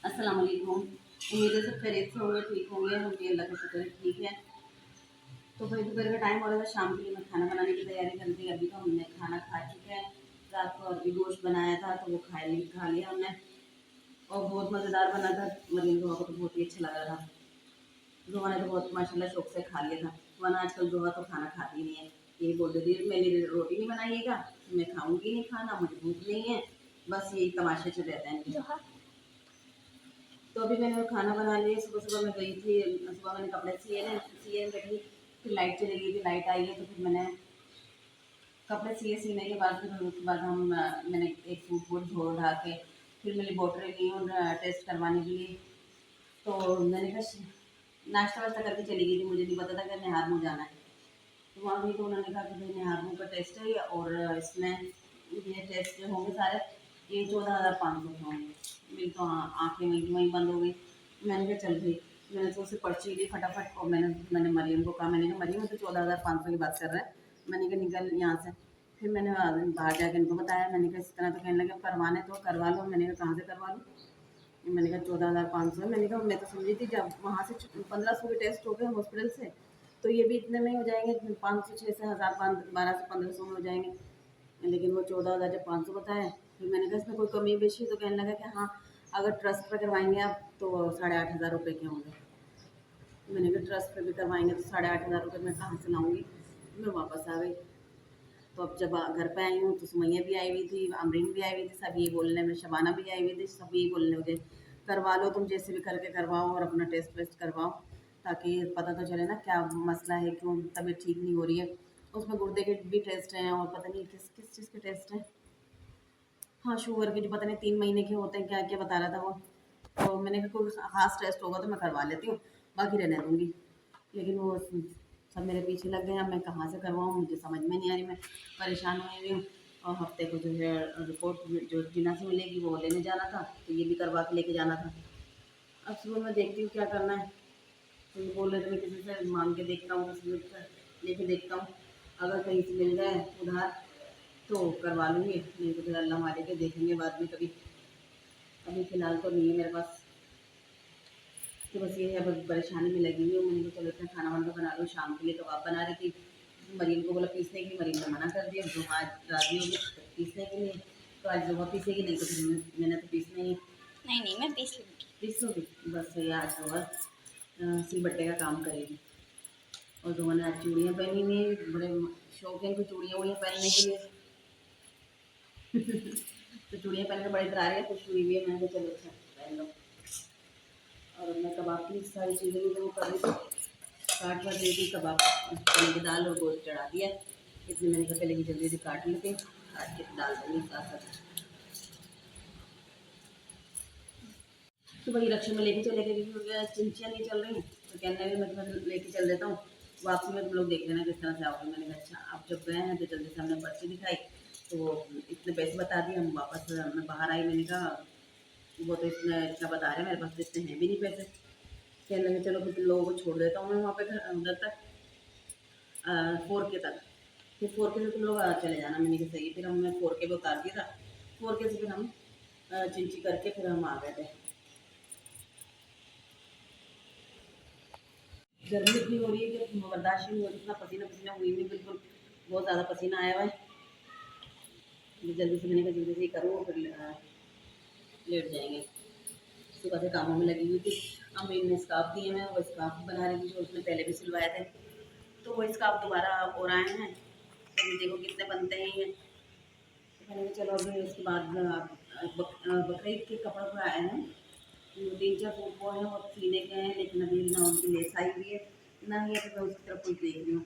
अस्सलाम वालेकुम। उम्मीद है सब खैरियत से होंगे, ठीक होंगे। हम भी अल्लाह का शुक्र है ठीक है। तो भाई दोपहर का टाइम हो रहा था, शाम के लिए मैं खाना बनाने की तैयारी कर रही। अभी तो हमने खाना खा चुके हैं। रात को और भी गोश्त बनाया था तो वो खा लिया हमने, और बहुत मज़ेदार बना था। मरीम दुआ को तो बहुत ही अच्छा लगा था। दुआ ने तो बहुत माशाल्लाह शौक से खा लिया था, वरना आजकल दुआ तो खाना खाती नहीं है। यही बोल रही थी, मेरे लिए रोटी नहीं बनाइएगा, मैं खाऊंगी नहीं खाना, मुझे भूख नहीं है। बस यही तमाशे चल रहते हैं इनके। तो अभी मैंने खाना बना लिया। सुबह सुबह मैं गई थी, सुबह मैंने कपड़े सिए बैठी। फिर लाइट चली गई थी, लाइट आई है तो फिर मैंने कपड़े सिए। सीने के बाद फिर उसके बाद मैंने एक सूट वूट धो धा के फिर मेरी बोतलें ली उन टेस्ट करवाने के लिए। तो मैंने कहा नाश्ता वाश्ता करके चली गई थी, मुझे नहीं पता था कि निहार मुँह जाना है। तो वहाँ गई तो उन्होंने कहा कि भाई निहार मुँह का टेस्ट है और इसमें ये टेस्ट जो होंगे सारे, ये 14,500 के होंगे। मेरी तो आँखें वहीं वहीं बंद हो गई। मैंने कहा चल भाई, मैंने तो उससे पर्ची ली फटाफट, और मैंने मरियम को कहा, मैंने कहा मरियम तो 14,500 की बात कर रहा है। मैंने कहा निकल यहाँ से। फिर मैंने बाहर जाके इनको बताया, मैंने कहा इस तरह। तो कहने लगे करवाने तो करवा लो। मैंने कहा कहाँ से करवा लूँ? मैंने कहा 14,500। मैंने कहा मैं तो समझी थी जब वहाँ से 1500 के टेस्ट हो गए हॉस्पिटल से, तो ये भी इतने में ही हो जाएंगे, 500 6 से 1000 12 से 1500 में हो जाएंगे। लेकिन वो 14,000 जब 500 बताया। फिर मैंने कहा इसमें कोई कमी बेशी है? तो कहने लगा कि हाँ, अगर ट्रस्ट पे करवाएंगे आप तो 8,500 के होंगे। मैंने कहा ट्रस्ट पे भी करवाएंगे तो 8,500 मैं कहाँ से लाऊंगी? मैं वापस आ गई। तो अब जब घर पे आई हूँ तो सुमैया भी आई हुई थी, अमरीन भी आई हुई थी, सब ये बोलने में, शबाना भी आई हुई थी, सब यही बोलने मुझे करवा लो, तुम जैसे भी करके करवाओ और अपना टेस्ट वेस्ट करवाओ, ताकि पता तो चले ना क्या मसला है, क्यों तबीयत ठीक नहीं हो रही है। उसमें गुर्दे के भी टेस्ट हैं और पता नहीं किस किस चीज़ के टेस्ट हैं। हाँ, शुगर के जो पता नहीं 3 महीने के होते हैं, क्या-क्या बता रहा था वो। तो मैंने कहा कोई ख़ास टेस्ट होगा तो मैं करवा लेती हूँ, बाकी रहने दूँगी। लेकिन वो सब मेरे पीछे लग गए, अब मैं कहाँ से करवाऊँ मुझे समझ में नहीं आ रही। मैं परेशान हुई हुई हूँ। और हफ़्ते को जो है रिपोर्ट जो जिना से मिलेगी वो लेने जाना था, तो ये भी करवा के लेके जाना था। अब सुबह मैं देखती हूँ क्या करना है। तो ये बोल रहे थे मैं किसी से माँग के देखता हूँ, किसी से लेके देखता हूँ। अगर कहीं से मिल जाए उधार तो करवा लूँगी, नहीं तो फिर अल्लाह मालिक है, देखेंगे बाद में कभी। अभी फ़िलहाल तो नहीं है मेरे पास। तो बस ये है, बस परेशानी में लगी हुई हूँ। मैंने कहा चलो इतना खाना वाना बना लो, शाम के लिए कबाब बना रही थी। मरीम को बोला पीसने के लिए, मरीम ने मना कर दिया। जुम्मा आज राज़ी हो गई पीसने के लिए, तो आज जुम्मा पीसेगी, नहीं तो फिर मैंने तो पीसना ही है। नहीं नहीं, मैं पीस लूँगी। पीस लोगी? बस ये आज जुम्मा सिलबट्टे का काम करेगी। और जुम्मा ने आज चूड़ियाँ पहनी हुई हैं, बड़े शौक है इनको चूड़ियाँ वूड़ियाँ पहनने के लिए। तो चूड़ियाँ पहन के बड़ी इतरा रही है, खुश हुई हुई है। मैंने कहा चलो अच्छा पहन लो। और मैं कबाब की सारी चीज़ें भी तो वो कर रही थी, काट वाट रही थी कबाब, चने की दाल और गोश्त चढ़ा दिया। इसलिए मैंने कहा पहले कि जल्दी जल्दी काट लेते हैं, काट के डाल दूँगी साथ साथ। तो वही रक्षा में लेके चले गए क्योंकि चिंचियाँ नहीं चल रही हैं, तो कहने लगे मैं तुम्हें लेके चल देता हूँ, वापसी में तुम लोग देख लेना किस तरह से आओगे। मैंने कहा अच्छा, आप जब गए हैं तो जल्दी से हमने पर्ची दिखाई, तो वो इतने पैसे बता दिए। हम वापस मैं बाहर आई, मैंने कहा वो तो इतना इतना बता रहे हैं, मेरे पास तो इतने हैं भी नहीं पैसे। कहने लगे चलो फिर तुम लोगों को छोड़ देता हूँ मैं वहाँ पे घर उधर तक, 4K तक। फिर 4K से तुम लोग चले जाना। मैंने कहा सही है। फिर हमने 4K पे उतार दिया था। 4K से फिर हम चिंची करके फिर हम आ गए थे। गर्मी इतनी हो रही है कि बर्दाश्त ही नहीं हो रही, इतना पसीना पसीना हुई हुई बिल्कुल, बहुत ज़्यादा पसीना आया हुआ है। फिर जल्दी से मैंने कहा जल्दी से ही करूँ, फिर लेट जाएंगे। सुबह से कामों में लगी हुई थी। अम्मी ने स्कार्फ दिए हैं, वो स्कार्फ बना रही थी जो उसने पहले भी सिलवाए थे, तो वो स्कार्फ दोबारा और आए हैं। अभी देखो कितने बनते हैं ये। तो मैंने कहा चलो अभी उसके बाद बकरीद के कपड़ों पर आए हैं। 3-4 सूट वो हैं, वो सीने के हैं, लेकिन अभी ना उनकी लेस आई हुई है ना ही है, तो मैं उसकी तरफ कुछ देख रही हूँ।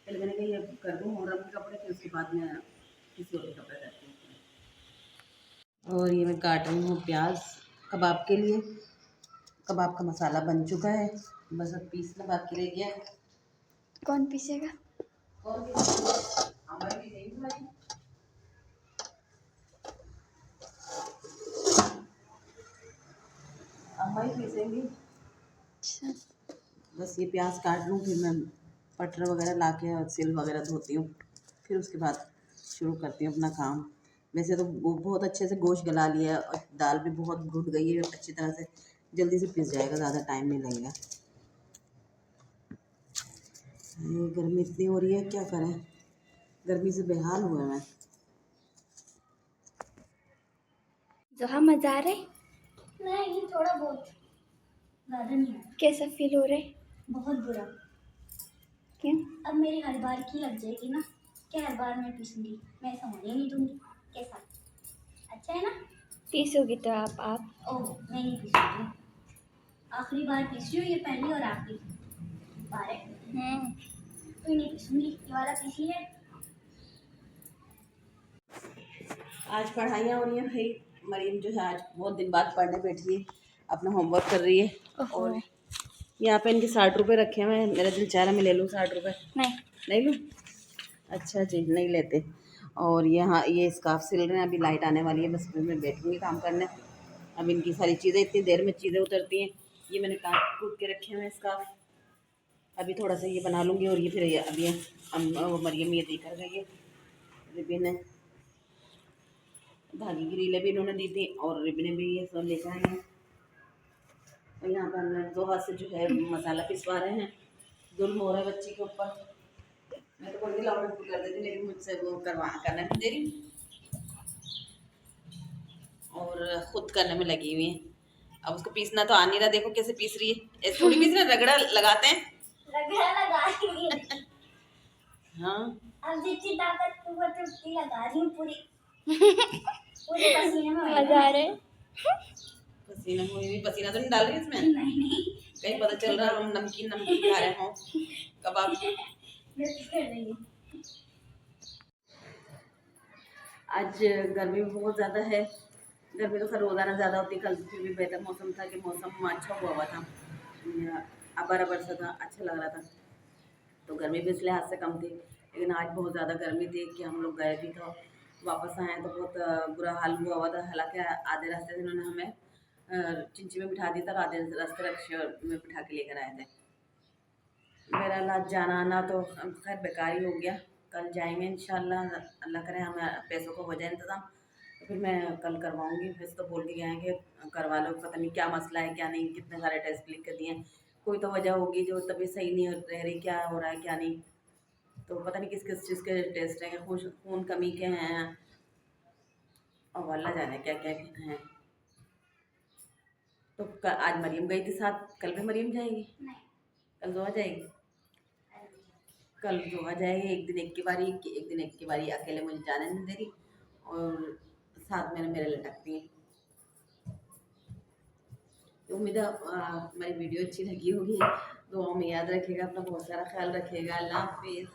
पहले मैंने कहा ये कर दूँ मुहर्रम के कपड़े, फिर उसके बाद मैं किसी और के कपड़े करती हूँ। और ये मैं काट रही हूँ प्याज कबाब के लिए। कबाब का मसाला बन चुका है, बस अब पीसना बाकी रह गया है। कौन पीसेगा? और भी हमारी भी यही भाई। अम्मा ही पीसेंगी। अच्छा। बस ये प्याज काट लूँ, फिर मैं पटर वगैरह ला के और सिल वगैरह धोती हूँ, फिर उसके बाद शुरू करती हूँ अपना काम। वैसे तो वो बहुत अच्छे से गोश्त गला लिया है और दाल भी बहुत घुट गई है अच्छी तरह से, जल्दी से पिस जाएगा, ज़्यादा टाइम नहीं लगेगा। ये गर्मी इतनी हो रही है, क्या करें, गर्मी से बेहाल हुआ मैं। जोहा मजा आ रहा है? नहीं, थोड़ा बहुत, ज़्यादा नहीं है। कैसा फील हो रहा है? बहुत बुरा। क्यों? अब मेरी हर बार की लग जाएगी ना, क्या हर बार मैं पीसूंगी, मैं संभालने नहीं दूंगी। कैसा, अच्छा है ना? पीसोगी तो आप ओह, मैं नहीं पीसूंगी। आखिरी बार पीस रही हूँ, ये पहली और आखिरी बार है। तो नहीं पीसूंगी, ये वाला पीस लिया है। आज पढ़ाइयाँ हो रही हैं भाई। मरीम जो है आज बहुत दिन बाद पढ़ने बैठी है, अपना होमवर्क कर रही है। और यहाँ पे इनके 60 रुपये रखे हुए हैं, मेरा दिल चाह रहा मैं ले लूँ 60 रुपये। नहीं लूँ? अच्छा जी, नहीं लेते। और यहाँ ये स्कार्फ सिल रहे हैं, अभी लाइट आने वाली है, बस फिर मैं बैठूँगी काम करने। अब इनकी सारी चीज़ें, इतनी देर में चीज़ें उतरती हैं। ये मैंने काट कूट के रखे हुए हैं स्कार्फ, अभी थोड़ा सा ये बना लूँगी। और ये फिर ये अभी मरियम ये देकर गई है, रिबिन है, धागे की रीलें भी इन्होंने दी थी और रिबनें भी ये सब लेकर आए हैं। और यहाँ पर हम दो हाथ से जो है मसाला पिसवा रहे हैं। जुल्म हो रहा है बच्ची के ऊपर। मैं तो बोलती लाउड कर देती, लेकिन मुझसे वो करना नहीं दे रही और खुद करने में लगी हुई है। अब उसको पीसना तो आ नहीं रहा, देखो कैसे पीस रही है, ऐसे थोड़ी पीस रहे, रगड़ा लगाते हैं। रगड़ा लगा रही है। हाँ, अब जितनी ताकत कुव्वत है उतनी लगा रही हूँ पूरी। पूरे पसीने में मजा आ रहा है? पसीना हुई भी, पसीना तो नहीं डाल रही इसमें, नहीं, कहीं पता चल रहा है हम नमकीन नमकीन खा रहे हों, कबाब। गलती कर रही है। आज गर्मी भी बहुत ज़्यादा है। गर्मी तो खैर रोज़ाना ज़्यादा होती है, कल फिर भी बेहतर मौसम था कि मौसम अच्छा हुआ था, अबर अबर सा था, अच्छा लग रहा था, तो गर्मी भी इस लिहाज से कम थी। लेकिन आज बहुत ज़्यादा गर्मी थी कि हम लोग गए भी तो वापस आए तो बहुत बुरा हाल हुआ था। हालांकि आधे रास्ते से उन्होंने हमें चिंची में बिठा दिया था, आधे रास्ते रक्शे में बिठा के लेकर आए थे। मेरा आज जाना आना तो खैर बेकार ही हो गया। कल जाएंगे इंशाल्लाह, अल्लाह करे हमें पैसों का हो जाए इंतज़ाम, तो फिर मैं कल करवाऊँगी। वैसे तो बोल के गए हैं कि करवा लो, पता नहीं क्या मसला है क्या नहीं, कितने सारे टेस्ट लिख कर दिए हैं, कोई तो वजह होगी जो तबीयत सही नहीं रह रही, क्या हो रहा है क्या नहीं, तो पता नहीं किस किस चीज़ के टेस्ट हैं, खून कमी के हैं और अल्लाह जाने क्या क्या हैं। तो आज मरीम गई थी साथ, कल भी मरीम जाएगी? नहीं, कल जोआ जाएगी? कल जोआ जाएगी, एक दिन एक की बारी अकेले मुझे जाने नहीं दे रही और साथ में मेरे लटकती है। तो उम्मीद है मेरी वीडियो अच्छी लगी होगी, दुआओं में याद रखिएगा, अपना बहुत सारा ख्याल रखिएगा। अल्लाह हाफिज़।